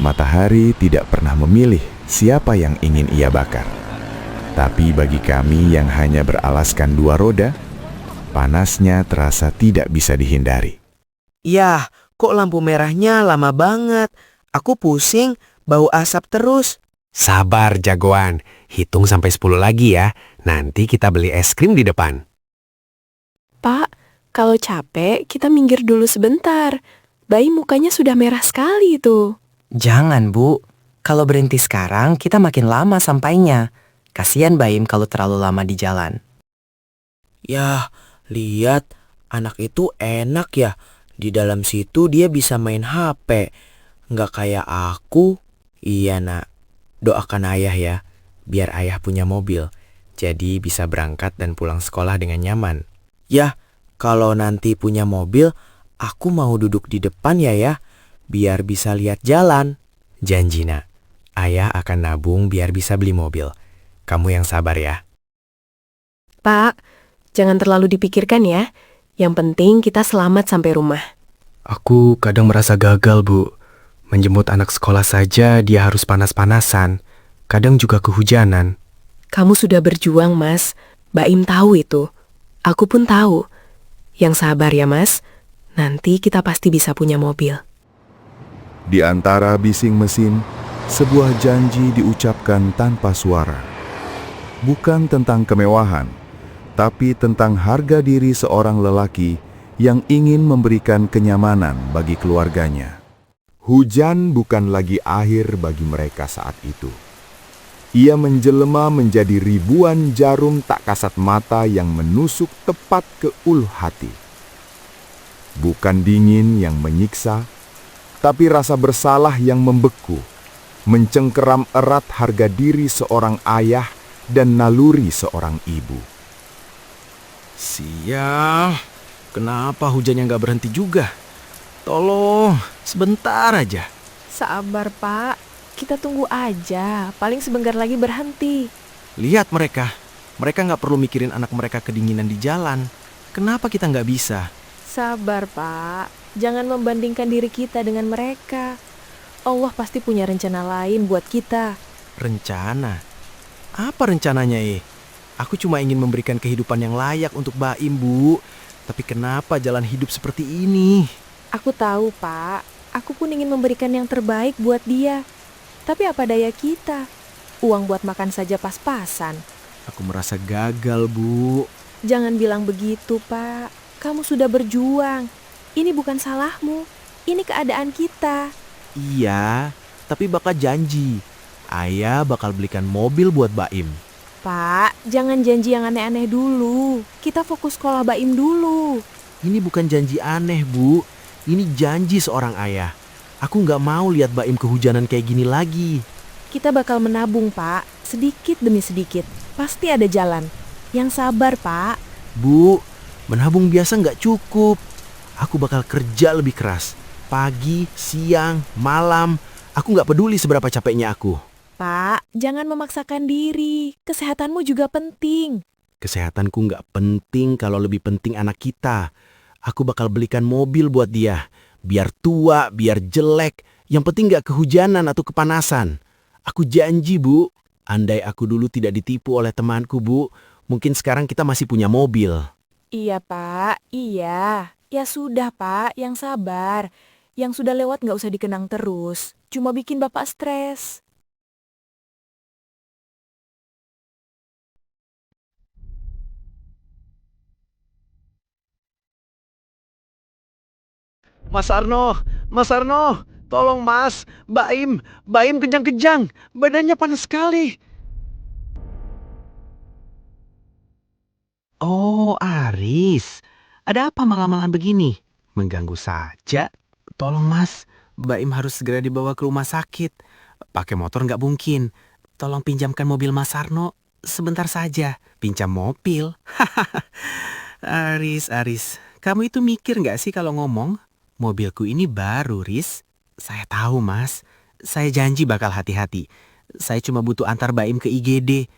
Matahari tidak pernah memilih siapa yang ingin ia bakar. Tapi bagi kami yang hanya beralaskan dua roda, panasnya terasa tidak bisa dihindari. Yah, kok lampu merahnya lama banget? Aku pusing, bau asap terus. Sabar jagoan, hitung sampai 10 lagi ya. Nanti kita beli es krim di depan. Pak, kalau capek kita minggir dulu sebentar. Bayi mukanya sudah merah sekali tuh. Jangan, Bu. Kalau berhenti sekarang, kita makin lama sampainya. Kasian Baim kalau terlalu lama di jalan. Yah, lihat. Anak itu enak ya. Di dalam situ dia bisa main HP. Nggak kayak aku. Iya, Nak. Doakan ayah ya, biar ayah punya mobil. Jadi bisa berangkat dan pulang sekolah dengan nyaman. Yah, kalau nanti punya mobil, aku mau duduk di depan ya, biar bisa lihat jalan. Janji, Nak. Ayah akan nabung biar bisa beli mobil. Kamu yang sabar ya. Pak, jangan terlalu dipikirkan ya. Yang penting kita selamat sampai rumah. Aku kadang merasa gagal, Bu. Menjemput anak sekolah saja dia harus panas-panasan. Kadang juga kehujanan. Kamu sudah berjuang, Mas. Baim tahu itu. Aku pun tahu. Yang sabar ya, Mas. Nanti kita pasti bisa punya mobil. Di antara bising mesin, sebuah janji diucapkan tanpa suara. Bukan tentang kemewahan, tapi tentang harga diri seorang lelaki yang ingin memberikan kenyamanan bagi keluarganya. Hujan bukan lagi akhir bagi mereka saat itu. Ia menjelma menjadi ribuan jarum tak kasat mata yang menusuk tepat ke ulu hati. Bukan dingin yang menyiksa, tapi rasa bersalah yang membeku, mencengkeram erat harga diri seorang ayah dan naluri seorang ibu. Sial, kenapa hujannya nggak berhenti juga? Tolong, sebentar aja. Sabar, Pak. Kita tunggu aja. Paling sebentar lagi berhenti. Lihat mereka. Mereka nggak perlu mikirin anak mereka kedinginan di jalan. Kenapa kita nggak bisa? Sabar, Pak. Jangan membandingkan diri kita dengan mereka. Allah pasti punya rencana lain buat kita. Rencana? Apa rencananya, Aku cuma ingin memberikan kehidupan yang layak untuk Baim, Bu. Tapi kenapa jalan hidup seperti ini? Aku tahu, Pak. Aku pun ingin memberikan yang terbaik buat dia. Tapi apa daya kita? Uang buat makan saja pas-pasan. Aku merasa gagal, Bu. Jangan bilang begitu, Pak. Kamu sudah berjuang. Ini bukan salahmu. Ini keadaan kita. Iya, tapi bakal janji. Ayah bakal belikan mobil buat Baim. Pak, jangan janji yang aneh-aneh dulu. Kita fokus sekolah Baim dulu. Ini bukan janji aneh, Bu. Ini janji seorang ayah. Aku nggak mau lihat Baim kehujanan kayak gini lagi. Kita bakal menabung, Pak. Sedikit demi sedikit. Pasti ada jalan. Yang sabar, Pak. Bu, menabung biasa nggak cukup. Aku bakal kerja lebih keras. Pagi, siang, malam. Aku nggak peduli seberapa capeknya aku. Pak, jangan memaksakan diri. Kesehatanmu juga penting. Kesehatanku nggak penting kalau lebih penting anak kita. Aku bakal belikan mobil buat dia. Biar tua, biar jelek. Yang penting nggak kehujanan atau kepanasan. Aku janji, Bu. Andai aku dulu tidak ditipu oleh temanku, Bu, mungkin sekarang kita masih punya mobil. Iya, Pak. Iya. Ya sudah, Pak. Yang sabar. Yang sudah lewat nggak usah dikenang terus. Cuma bikin Bapak stres. Mas Arno, tolong Mas, Baim kejang-kejang, badannya panas sekali. Oh, Aris. Ada apa malam-malam begini? Mengganggu saja. Tolong, Mas. Baim harus segera dibawa ke rumah sakit. Pakai motor nggak mungkin. Tolong pinjamkan mobil Mas Arno. Sebentar saja. Pinjam mobil. Aris. Kamu itu mikir nggak sih kalau ngomong? Mobilku ini baru, Riz. Saya tahu, Mas. Saya janji bakal hati-hati. Saya cuma butuh antar Baim ke IGD.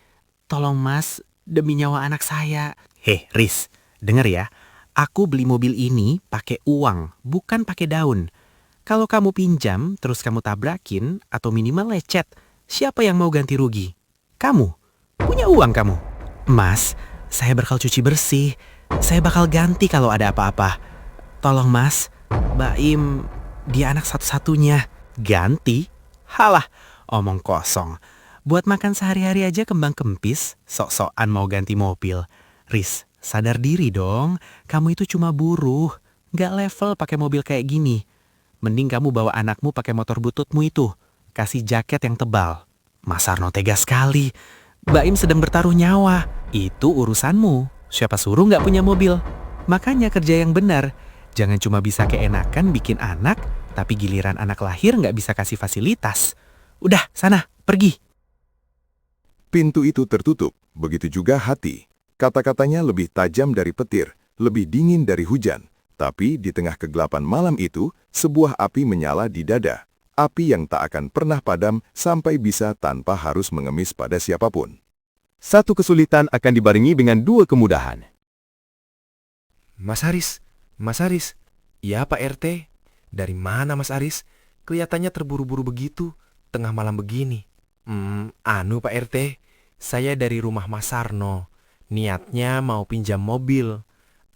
Tolong, Mas. Demi nyawa anak saya. Hei, Riz. Denger ya. Aku beli mobil ini pakai uang, bukan pakai daun. Kalau kamu pinjam, terus kamu tabrakin, atau minimal lecet, siapa yang mau ganti rugi? Kamu. Punya uang kamu. Mas, saya bakal cuci bersih. Saya bakal ganti kalau ada apa-apa. Tolong mas, Baim, dia anak satu-satunya. Ganti? Halah, omong kosong. Buat makan sehari-hari aja kembang kempis, sok-sokan mau ganti mobil. Riz, sadar diri dong. Kamu itu cuma buruh. Nggak level pakai mobil kayak gini. Mending kamu bawa anakmu pakai motor bututmu itu. Kasih jaket yang tebal. Mas Arno tega sekali. Baim sedang bertaruh nyawa. Itu urusanmu. Siapa suruh nggak punya mobil? Makanya kerja yang benar. Jangan cuma bisa keenakan bikin anak, tapi giliran anak lahir nggak bisa kasih fasilitas. Udah, sana, pergi. Pintu itu tertutup, begitu juga hati. Kata-katanya lebih tajam dari petir, lebih dingin dari hujan. Tapi di tengah kegelapan malam itu, sebuah api menyala di dada. Api yang tak akan pernah padam sampai bisa tanpa harus mengemis pada siapapun. Satu kesulitan akan dibarengi dengan dua kemudahan. Mas Haris, Mas Haris. Ya Pak RT. Dari mana Mas Haris? Kelihatannya terburu-buru begitu, tengah malam begini. Pak RT, saya dari rumah Mas Sarno. Niatnya mau pinjam mobil.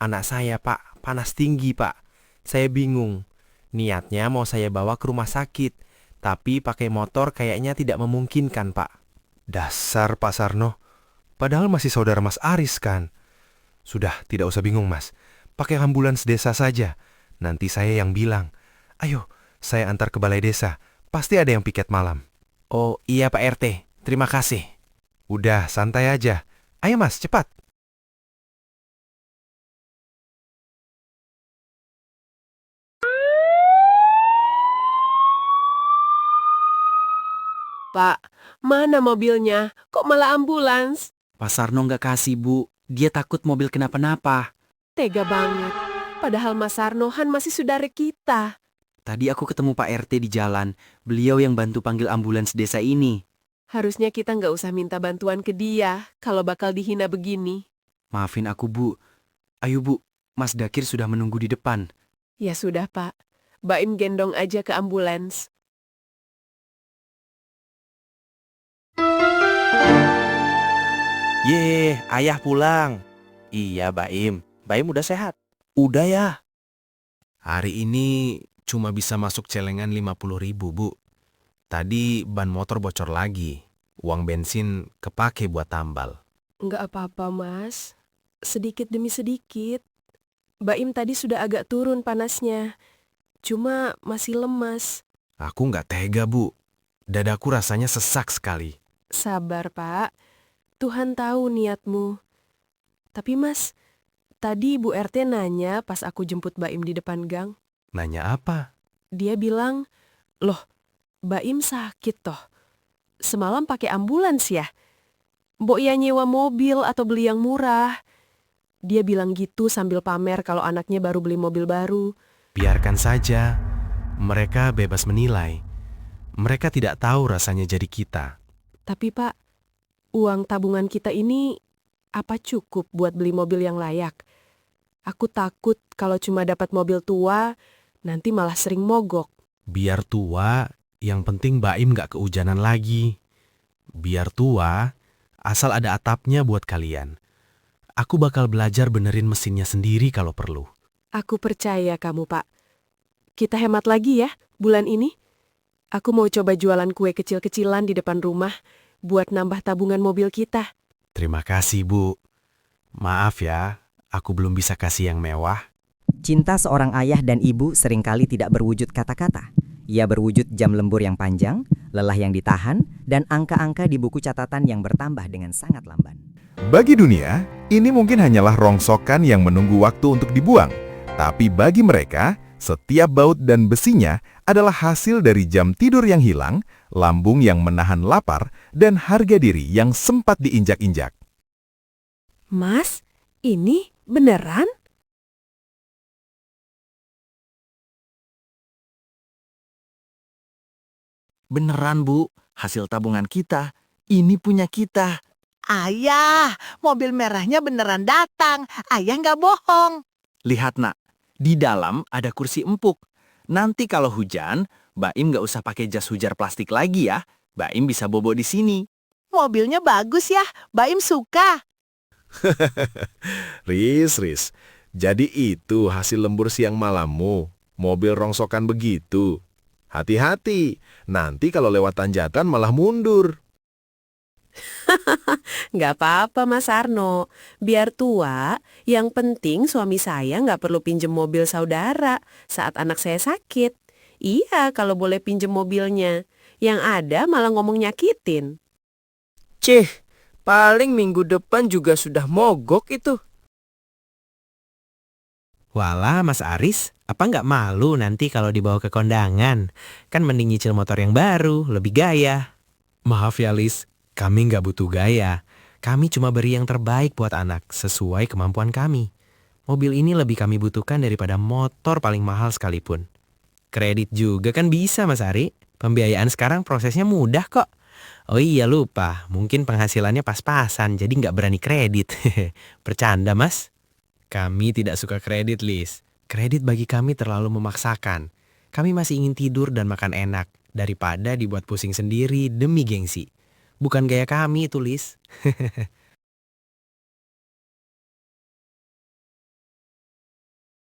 Anak saya Pak, panas tinggi Pak. Saya bingung. Niatnya mau saya bawa ke rumah sakit, tapi pakai motor kayaknya tidak memungkinkan Pak. Dasar Pak Sarno. Padahal masih saudara Mas Aris kan. Sudah, tidak usah bingung Mas. Pakai ambulans desa saja. Nanti saya yang bilang. Ayo, saya antar ke balai desa. Pasti ada yang piket malam. Oh iya Pak RT, terima kasih. Udah, santai aja. Ayo Mas, cepat. Pak, mana mobilnya? Kok malah ambulans? Pak Sarno nggak kasih, Bu. Dia takut mobil kenapa-napa. Tega banget. Padahal Mas Sarnohan masih saudara kita. Tadi aku ketemu Pak RT di jalan. Beliau yang bantu panggil ambulans desa ini. Harusnya kita nggak usah minta bantuan ke dia kalau bakal dihina begini. Maafin aku, Bu. Ayo, Bu. Mas Dakir sudah menunggu di depan. Ya sudah, Pak. Baim gendong aja ke ambulans. Ye, ayah pulang. Iya, Baim. Baim udah sehat. Udah ya. Hari ini cuma bisa masuk celengan 50.000, Bu. Tadi ban motor bocor lagi. Uang bensin kepake buat tambal. Nggak apa-apa, Mas. Sedikit demi sedikit. Baim tadi sudah agak turun panasnya. Cuma masih lemas. Aku nggak tega, Bu. Dadaku rasanya sesak sekali. Sabar, Pak. Tuhan tahu niatmu. Tapi, Mas, tadi Bu RT nanya pas aku jemput Baim di depan gang. Nanya apa? Dia bilang, "Loh, Baim sakit toh. Semalam pakai ambulans ya? Mbok ya nyewa mobil atau beli yang murah?" Dia bilang gitu sambil pamer kalau anaknya baru beli mobil baru. Biarkan saja. Mereka bebas menilai. Mereka tidak tahu rasanya jadi kita. Tapi Pak, uang tabungan kita ini apa cukup buat beli mobil yang layak? Aku takut kalau cuma dapat mobil tua, nanti malah sering mogok. Biar tua, yang penting Baim gak kehujanan lagi. Biar tua, asal ada atapnya buat kalian. Aku bakal belajar benerin mesinnya sendiri kalau perlu. Aku percaya kamu, Pak. Kita hemat lagi ya bulan ini. Aku mau coba jualan kue kecil-kecilan di depan rumah buat nambah tabungan mobil kita. Terima kasih, Bu. Maaf ya, aku belum bisa kasih yang mewah. Cinta seorang ayah dan ibu seringkali tidak berwujud kata-kata. Ia berwujud jam lembur yang panjang, lelah yang ditahan, dan angka-angka di buku catatan yang bertambah dengan sangat lamban. Bagi dunia, ini mungkin hanyalah rongsokan yang menunggu waktu untuk dibuang. Tapi bagi mereka, setiap baut dan besinya adalah hasil dari jam tidur yang hilang, lambung yang menahan lapar, dan harga diri yang sempat diinjak-injak. Mas, ini beneran? Beneran, Bu. Hasil tabungan kita. Ini punya kita. Ayah, mobil merahnya beneran datang. Ayah nggak bohong. Lihat, Nak. Di dalam ada kursi empuk. Nanti kalau hujan, Baim nggak usah pakai jas hujan plastik lagi ya. Baim bisa bobo di sini. Mobilnya bagus ya, Baim suka. Riz. Jadi itu hasil lembur siang malammu. Mobil rongsokan begitu. Hati-hati, nanti kalau lewat tanjakan malah mundur. Nggak apa-apa Mas Arno. Biar tua, yang penting suami saya nggak perlu pinjem mobil saudara saat anak saya sakit. Iya, kalau boleh pinjem mobilnya. Yang ada malah ngomong nyakitin. Cih, paling minggu depan juga sudah mogok itu. Walah, Mas Aris, apa nggak malu nanti kalau dibawa ke kondangan? Kan mending nyicil motor yang baru, lebih gaya. Maaf ya, Lis. Kami nggak butuh gaya. Kami cuma beri yang terbaik buat anak, sesuai kemampuan kami. Mobil ini lebih kami butuhkan daripada motor paling mahal sekalipun. Kredit juga kan bisa, Mas Ari. Pembiayaan sekarang prosesnya mudah kok. Oh iya lupa, mungkin penghasilannya pas-pasan, jadi nggak berani kredit. Bercanda, Mas. Kami tidak suka kredit, Lis. Kredit bagi kami terlalu memaksakan. Kami masih ingin tidur dan makan enak, daripada dibuat pusing sendiri demi gengsi. Bukan gaya kami itu, Lis.